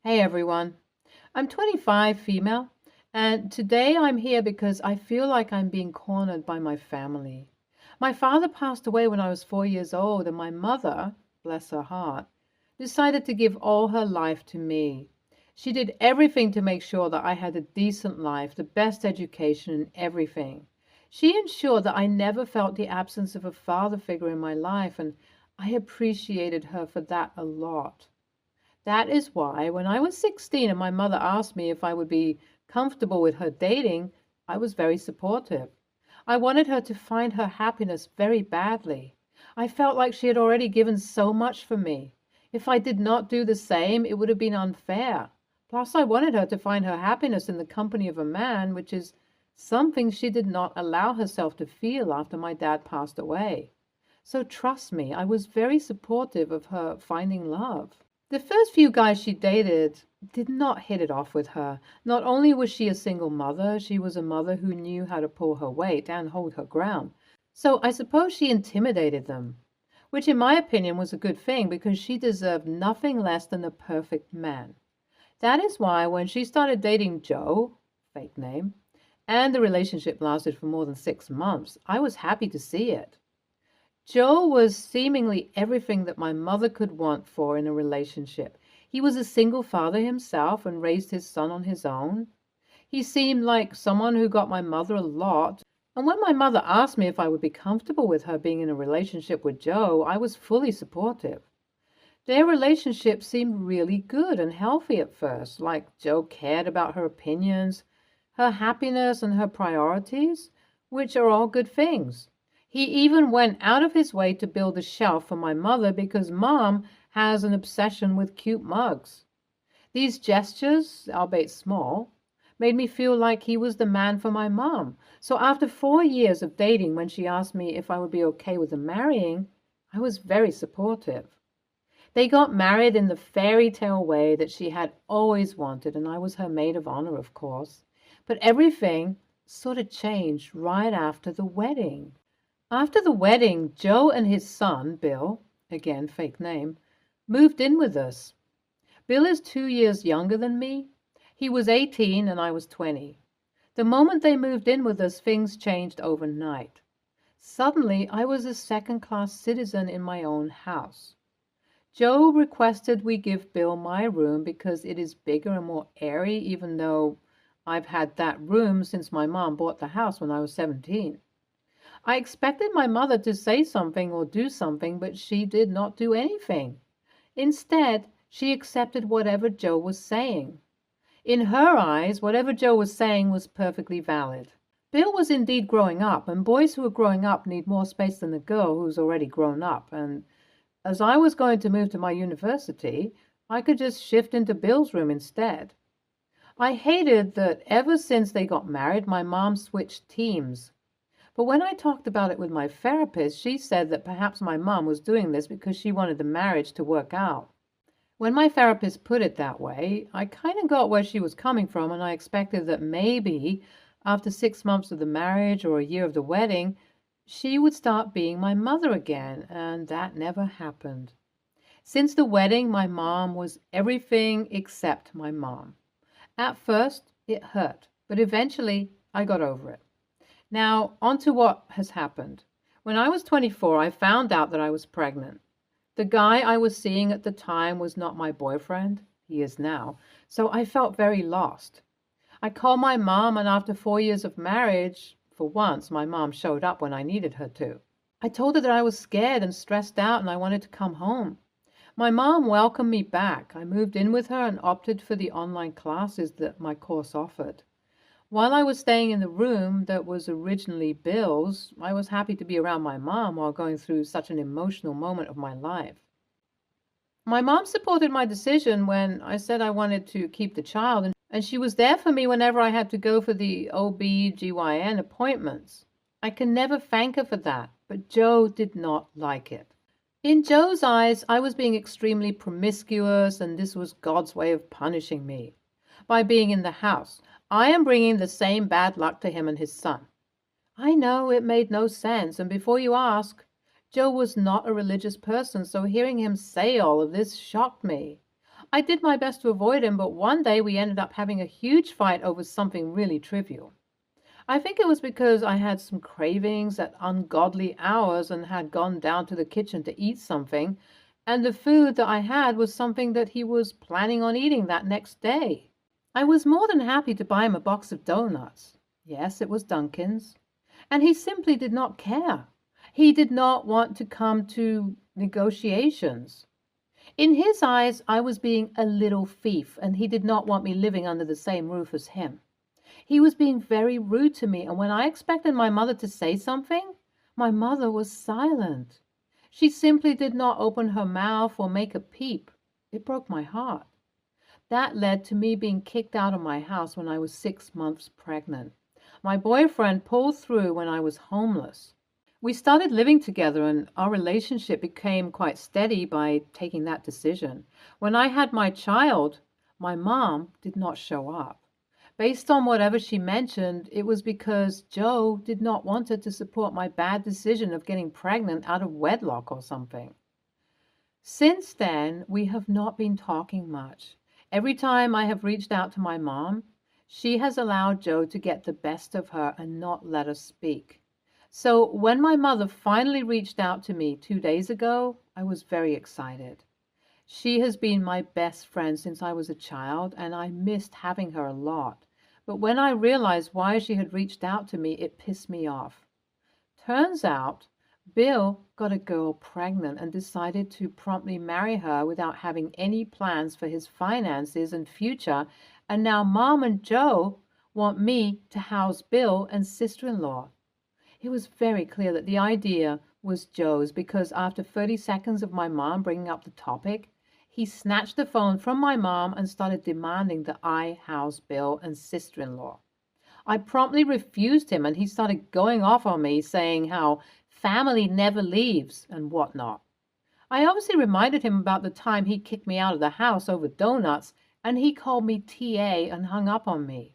Hey everyone, I'm 25, female, and today I'm here because I feel like I'm being cornered by my family. My father passed away when I was 4 years old, and my mother, bless her heart, decided to give all her life to me. She did everything to make sure that I had a decent life, the best education, and everything. She ensured that I never felt the absence of a father figure in my life, and I appreciated her for that a lot. That is why, when I was 16 and my mother asked me if I would be comfortable with her dating, I was very supportive. I wanted her to find her happiness very badly. I felt like she had already given so much for me. If I did not do the same, it would have been unfair. Plus, I wanted her to find her happiness in the company of a man, which is something she did not allow herself to feel after my dad passed away. So trust me, I was very supportive of her finding love. The first few guys she dated did not hit it off with her. Not only was she a single mother, she was a mother who knew how to pull her weight and hold her ground. So I suppose she intimidated them, which in my opinion was a good thing because she deserved nothing less than the perfect man. That is why when she started dating Joe, fake name, and the relationship lasted for more than 6 months, I was happy to see it. Joe was seemingly everything that my mother could want for in a relationship. He was a single father himself and raised his son on his own. He seemed like someone who got my mother a lot. And when my mother asked me if I would be comfortable with her being in a relationship with Joe, I was fully supportive. Their relationship seemed really good and healthy at first, like Joe cared about her opinions, her happiness, and her priorities, which are all good things. He even went out of his way to build a shelf for my mother because Mom has an obsession with cute mugs. These gestures, albeit small, made me feel like he was the man for my mom. So after 4 years of dating, when she asked me if I would be okay with them marrying, I was very supportive. They got married in the fairy tale way that she had always wanted, and I was her maid of honor, of course. But everything sort of changed right after the wedding. After the wedding, Joe and his son, Bill, again fake name, moved in with us. Bill is 2 years younger than me. He was 18 and I was 20. The moment they moved in with us, things changed overnight. Suddenly, I was a second-class citizen in my own house. Joe requested we give Bill my room because it is bigger and more airy, even though I've had that room since my mom bought the house when I was 17. I expected my mother to say something or do something, but she did not do anything. Instead, she accepted whatever Joe was saying. In her eyes, whatever Joe was saying was perfectly valid. Bill was indeed growing up, and boys who are growing up need more space than a girl who's already grown up. And as I was going to move to my university, I could just shift into Bill's room instead. I hated that ever since they got married, my mom switched teams. But when I talked about it with my therapist, she said that perhaps my mom was doing this because she wanted the marriage to work out. When my therapist put it that way, I kind of got where she was coming from, and I expected that maybe after 6 months of the marriage or a year of the wedding, she would start being my mother again, and that never happened. Since the wedding, my mom was everything except my mom. At first, it hurt, but eventually I got over it. Now, on to what has happened. When I was 24, I found out that I was pregnant. The guy I was seeing at the time was not my boyfriend. He is now. So I felt very lost. I called my mom, and after 4 years of marriage, for once, my mom showed up when I needed her to. I told her that I was scared and stressed out and I wanted to come home. My mom welcomed me back. I moved in with her and opted for the online classes that my course offered. While I was staying in the room that was originally Bill's, I was happy to be around my mom while going through such an emotional moment of my life. My mom supported my decision when I said I wanted to keep the child, and she was there for me whenever I had to go for the OB/GYN appointments. I can never thank her for that, but Joe did not like it. In Joe's eyes, I was being extremely promiscuous, and this was God's way of punishing me. By being in the house, I am bringing the same bad luck to him and his son. I know it made no sense, and before you ask, Joe was not a religious person, so hearing him say all of this shocked me. I did my best to avoid him, but one day we ended up having a huge fight over something really trivial. I think it was because I had some cravings at ungodly hours and had gone down to the kitchen to eat something, and the food that I had was something that he was planning on eating that next day. I was more than happy to buy him a box of donuts. Yes, it was Dunkin's. And he simply did not care. He did not want to come to negotiations. In his eyes, I was being a little thief, and he did not want me living under the same roof as him. He was being very rude to me, and when I expected my mother to say something, my mother was silent. She simply did not open her mouth or make a peep. It broke my heart. That led to me being kicked out of my house when I was 6 months pregnant. My boyfriend pulled through when I was homeless. We started living together, and our relationship became quite steady by taking that decision. When I had my child, my mom did not show up. Based on whatever she mentioned, it was because Joe did not want her to support my bad decision of getting pregnant out of wedlock or something. Since then, we have not been talking much. Every time I have reached out to my mom, she has allowed Joe to get the best of her and not let us speak. So when my mother finally reached out to me 2 days ago, I was very excited. She has been my best friend since I was a child, and I missed having her a lot. But when I realized why she had reached out to me, it pissed me off. Turns out, Bill got a girl pregnant and decided to promptly marry her without having any plans for his finances and future, and now Mom and Joe want me to house Bill and sister-in-law. It was very clear that the idea was Joe's because after 30 seconds of my mom bringing up the topic, he snatched the phone from my mom and started demanding that I house Bill and sister-in-law. I promptly refused him, and he started going off on me, saying how family never leaves and whatnot. I obviously reminded him about the time he kicked me out of the house over donuts, and he called me TA and hung up on me.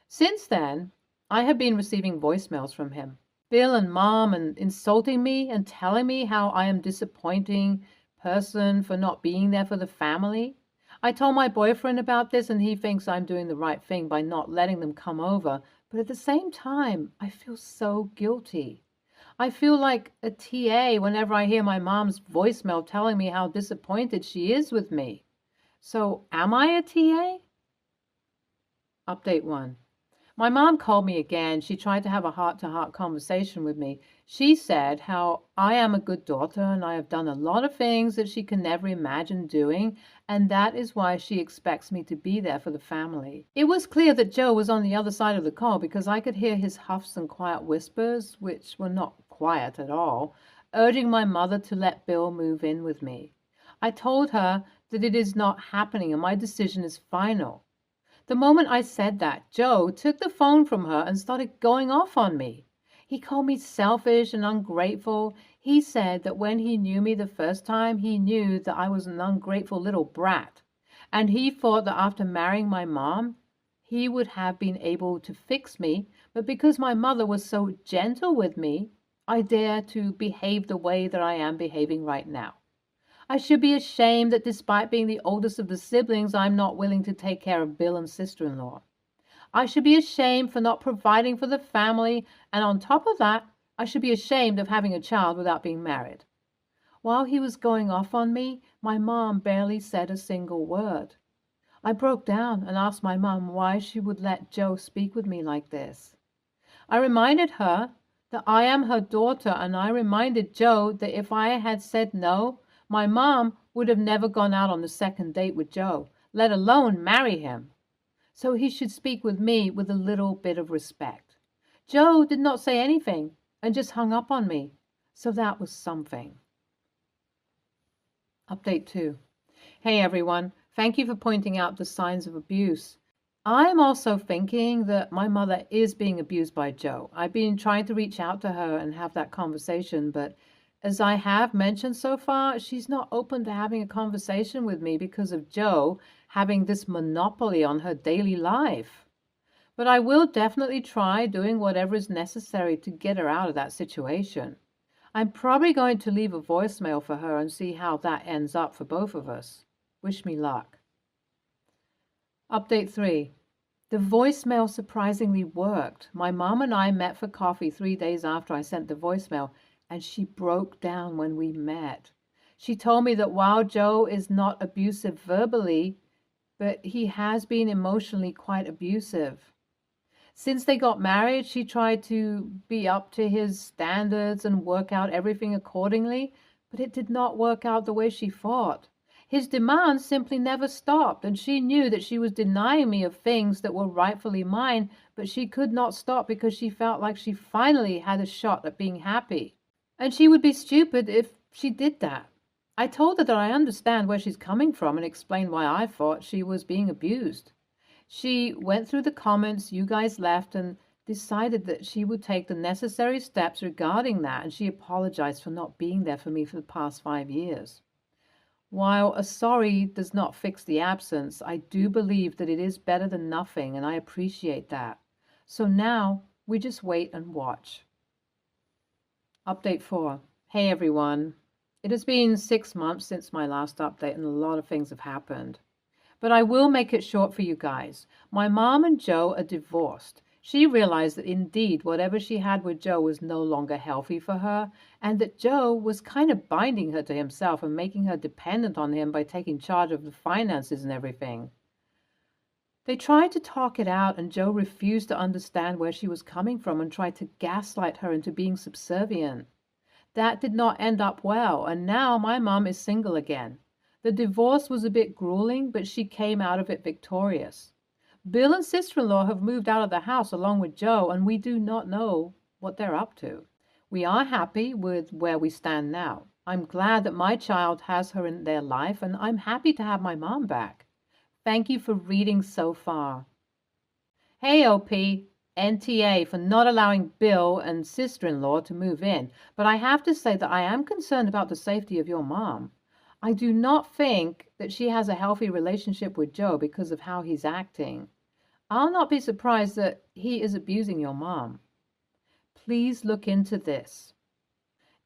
Since then, I have been receiving voicemails from him, Bill and Mom, and insulting me and telling me how I am disappointing person for not being there for the family. I told my boyfriend about this, and he thinks I'm doing the right thing by not letting them come over, but at the same time, I feel so guilty. I feel like a TA whenever I hear my mom's voicemail telling me how disappointed she is with me. So, am I a TA? Update 1. My mom called me again. She tried to have a heart-to-heart conversation with me. She said how I am a good daughter and I have done a lot of things that she can never imagine doing, and that is why she expects me to be there for the family. It was clear that Joe was on the other side of the call because I could hear his huffs and quiet whispers, which were not quiet at all, urging my mother to let Bill move in with me. I told her that it is not happening and my decision is final. The moment I said that, Joe took the phone from her and started going off on me. He called me selfish and ungrateful. He said that when he knew me the first time, he knew that I was an ungrateful little brat. And he thought that after marrying my mom, he would have been able to fix me. But because my mother was so gentle with me, I dare to behave the way that I am behaving right now. I should be ashamed that despite being the oldest of the siblings, I'm not willing to take care of Bill and sister-in-law. I should be ashamed for not providing for the family, and on top of that, I should be ashamed of having a child without being married. While he was going off on me, my mom barely said a single word. I broke down and asked my mom why she would let Joe speak with me like this. I reminded her that I am her daughter, and I reminded Joe that if I had said no, my mom would have never gone out on the second date with Joe, let alone marry him. So he should speak with me with a little bit of respect. Joe did not say anything and just hung up on me. So that was something. Update 2. Hey everyone, thank you for pointing out the signs of abuse. I'm also thinking that my mother is being abused by Joe. I've been trying to reach out to her and have that conversation, but as I have mentioned so far, she's not open to having a conversation with me because of Joe having this monopoly on her daily life. But I will definitely try doing whatever is necessary to get her out of that situation. I'm probably going to leave a voicemail for her and see how that ends up for both of us. Wish me luck. Update 3. The voicemail surprisingly worked. My mom and I met for coffee 3 days after I sent the voicemail, and she broke down when we met. She told me that while Joe is not abusive verbally, but he has been emotionally quite abusive. Since they got married, she tried to be up to his standards and work out everything accordingly, but it did not work out the way she thought. His demands simply never stopped, and she knew that she was denying me of things that were rightfully mine, but she could not stop because she felt like she finally had a shot at being happy. And she would be stupid if she did that. I told her that I understand where she's coming from and explained why I thought she was being abused. She went through the comments you guys left and decided that she would take the necessary steps regarding that, and she apologized for not being there for me for the past 5 years. While a sorry does not fix the absence, I do believe that it is better than nothing, and I appreciate that. So now we just wait and watch. Update 4. Hey everyone. It has been 6 months since my last update, and a lot of things have happened. But I will make it short for you guys. My mom and Joe are divorced. She realized that indeed whatever she had with Joe was no longer healthy for her, and that Joe was kind of binding her to himself and making her dependent on him by taking charge of the finances and everything. They tried to talk it out, and Joe refused to understand where she was coming from and tried to gaslight her into being subservient. That did not end up well, and now my mom is single again. The divorce was a bit grueling, but she came out of it victorious. Bill and sister-in-law have moved out of the house along with Joe, and we do not know what they're up to. We are happy with where we stand now. I'm glad that my child has her in their life, and I'm happy to have my mom back. Thank you for reading so far. Hey, OP, NTA for not allowing Bill and sister-in-law to move in, but I have to say that I am concerned about the safety of your mom. I do not think that she has a healthy relationship with Joe because of how he's acting. I'll not be surprised that he is abusing your mom. Please look into this.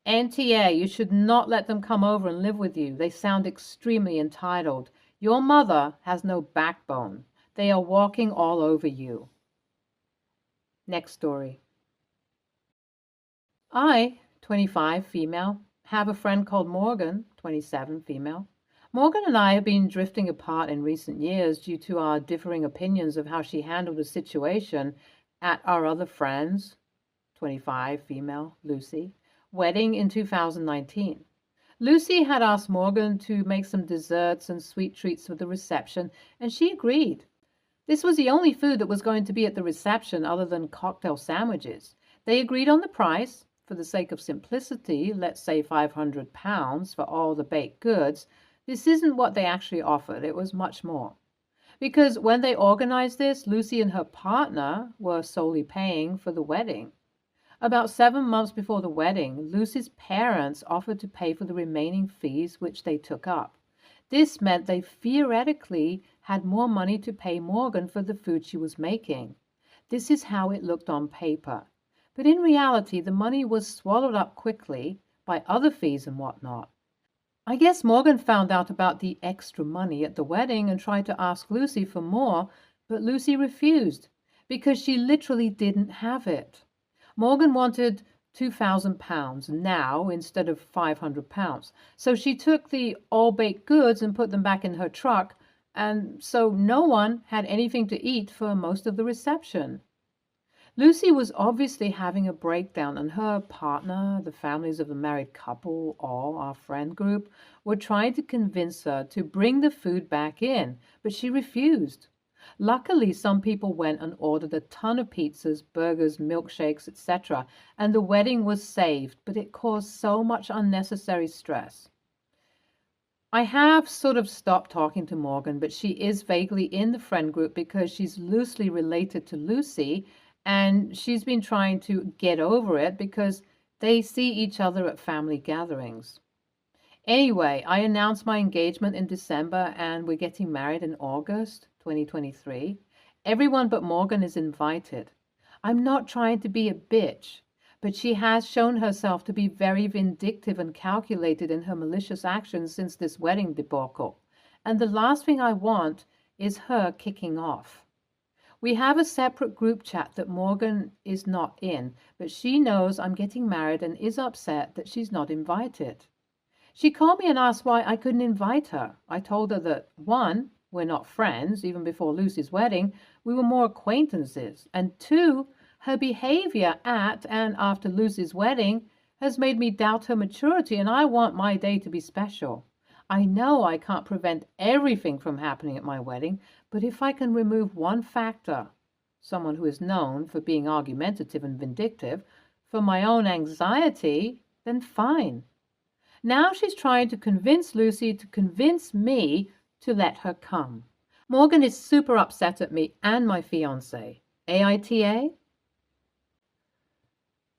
NTA, you should not let them come over and live with you. They sound extremely entitled. Your mother has no backbone. They are walking all over you. Next story. I, 25, female, have a friend called Morgan, 27, female. Morgan and I have been drifting apart in recent years due to our differing opinions of how she handled the situation at our other friend's, 25, female, Lucy, wedding in 2019. Lucy had asked Morgan to make some desserts and sweet treats for the reception, and she agreed. This was the only food that was going to be at the reception other than cocktail sandwiches. They agreed on the price. For the sake of simplicity, let's say £500 for all the baked goods. This isn't what they actually offered. It was much more. Because when they organized this, Lucy and her partner were solely paying for the wedding. About 7 months before the wedding, Lucy's parents offered to pay for the remaining fees, which they took up. This meant they theoretically had more money to pay Morgan for the food she was making. This is how it looked on paper. But in reality, the money was swallowed up quickly by other fees and whatnot. I guess Morgan found out about the extra money at the wedding and tried to ask Lucy for more, but Lucy refused because she literally didn't have it. Morgan wanted £2,000 now instead of £500. So she took the all-baked goods and put them back in her truck, and so no one had anything to eat for most of the reception. Lucy was obviously having a breakdown, and her partner, the families of the married couple, all our friend group, were trying to convince her to bring the food back in, but she refused. Luckily, some people went and ordered a ton of pizzas, burgers, milkshakes, etc., and the wedding was saved, but it caused so much unnecessary stress. I have sort of stopped talking to Morgan, but she is vaguely in the friend group because she's loosely related to Lucy, and she's been trying to get over it because they see each other at family gatherings. Anyway, I announced my engagement in December, and we're getting married in August 2023. Everyone but Morgan is invited. I'm not trying to be a bitch, but she has shown herself to be very vindictive and calculated in her malicious actions since this wedding debacle. and the last thing I want is her kicking off. We have a separate group chat that Morgan is not in, but she knows I'm getting married and is upset that she's not invited. She called me and asked why I couldn't invite her. I told her that, one, we're not friends. Even before Lucy's wedding, we were more acquaintances. And two, her behavior at and after Lucy's wedding has made me doubt her maturity, and I want my day to be special. I know I can't prevent everything from happening at my wedding, but if I can remove one factor, someone who is known for being argumentative and vindictive, for my own anxiety, then fine. Now she's trying to convince Lucy to convince me to let her come. Morgan is super upset at me and my fiancé. AITA?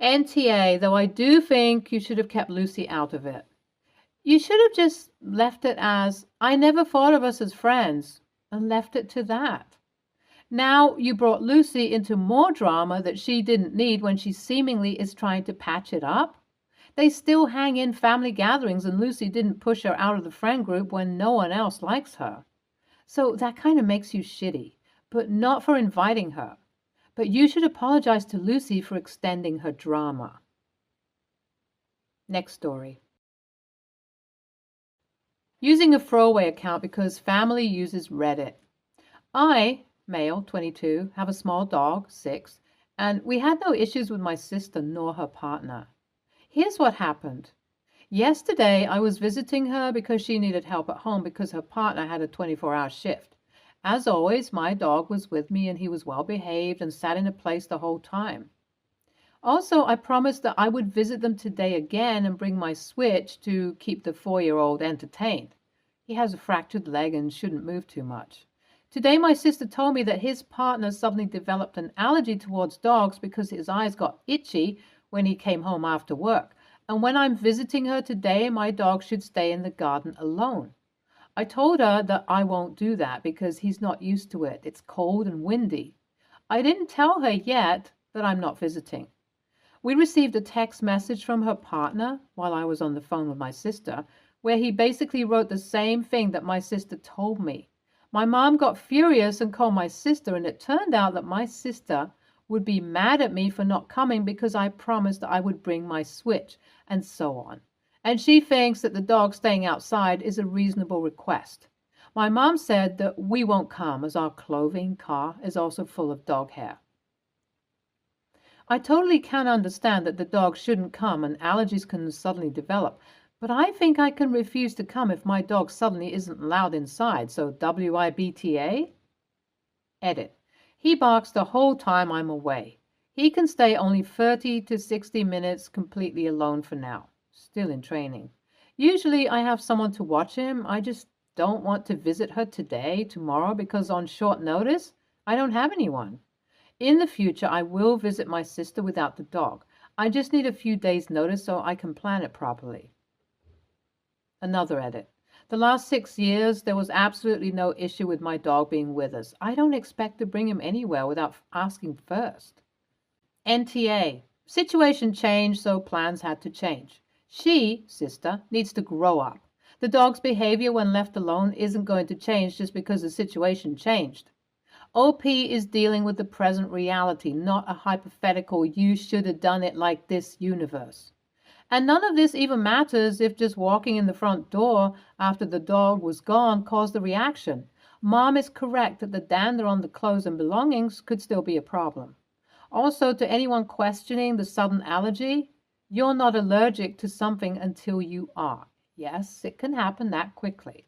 NTA, though I do think you should have kept Lucy out of it. You should have just left it as, I never thought of us as friends, and left it to that. Now you brought Lucy into more drama that she didn't need when she seemingly is trying to patch it up. They still hang in family gatherings, and Lucy didn't push her out of the friend group when no one else likes her. So that kind of makes you shitty, but not for inviting her. But you should apologize to Lucy for extending her drama. Next story. Using a throwaway account because family uses Reddit. I, male, 22, have a small dog, 6, and we had no issues with my sister nor her partner. Here's what happened. Yesterday, I was visiting her because she needed help at home because her partner had a 24-hour shift. As always, my dog was with me and he was well behaved and sat in a place the whole time. Also, I promised that I would visit them today again and bring my Switch to keep the 4-year-old entertained. He has a fractured leg and shouldn't move too much. Today, my sister told me that his partner suddenly developed an allergy towards dogs because his eyes got itchy when he came home after work. And when I'm visiting her today, my dog should stay in the garden alone. I told her that I won't do that because he's not used to it. It's cold and windy. I didn't tell her yet that I'm not visiting. We received a text message from her partner while I was on the phone with my sister, where he basically wrote the same thing that my sister told me. My mom got furious and called my sister, and it turned out that my sister would be mad at me for not coming because I promised I would bring my Switch, and so on. And she thinks that the dog staying outside is a reasonable request. My mom said that we won't come as our clothing car is also full of dog hair. I totally can understand that the dog shouldn't come and allergies can suddenly develop, but I think I can refuse to come if my dog suddenly isn't allowed inside, so WIBTA? Edit. He barks the whole time I'm away. He can stay only 30 to 60 minutes completely alone for now. Still in training. Usually I have someone to watch him. I just don't want to visit her today, tomorrow, because on short notice, I don't have anyone. In the future, I will visit my sister without the dog. I just need a few days' notice so I can plan it properly. Another edit. The last 6 years, there was absolutely no issue with my dog being with us. I don't expect to bring him anywhere without asking first. NTA. Situation changed, so plans had to change. She, sister, needs to grow up. The dog's behavior when left alone isn't going to change just because the situation changed. OP is dealing with the present reality, not a hypothetical you should have done it like this universe. And none of this even matters if just walking in the front door after the dog was gone caused the reaction. Mom is correct that the dander on the clothes and belongings could still be a problem. Also, to anyone questioning the sudden allergy, you're not allergic to something until you are. Yes, it can happen that quickly.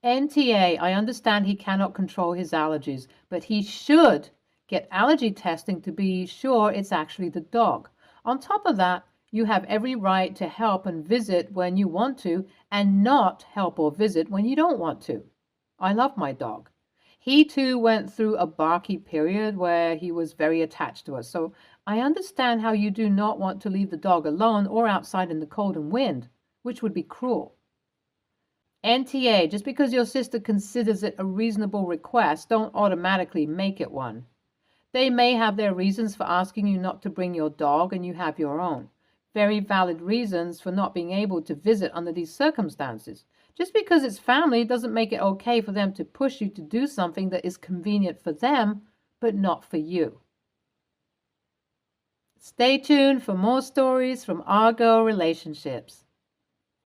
NTA, I understand he cannot control his allergies, but he should get allergy testing to be sure it's actually the dog. On top of that, you have every right to help and visit when you want to and not help or visit when you don't want to. I love my dog. He too went through a barky period where he was very attached to us, so I understand how you do not want to leave the dog alone or outside in the cold and wind, which would be cruel. NTA, just because your sister considers it a reasonable request, don't automatically make it one. They may have their reasons for asking you not to bring your dog, and you have your own. Very valid reasons for not being able to visit under these circumstances. Just because it's family doesn't make it okay for them to push you to do something that is convenient for them, but not for you. Stay tuned for more stories from our girl relationships.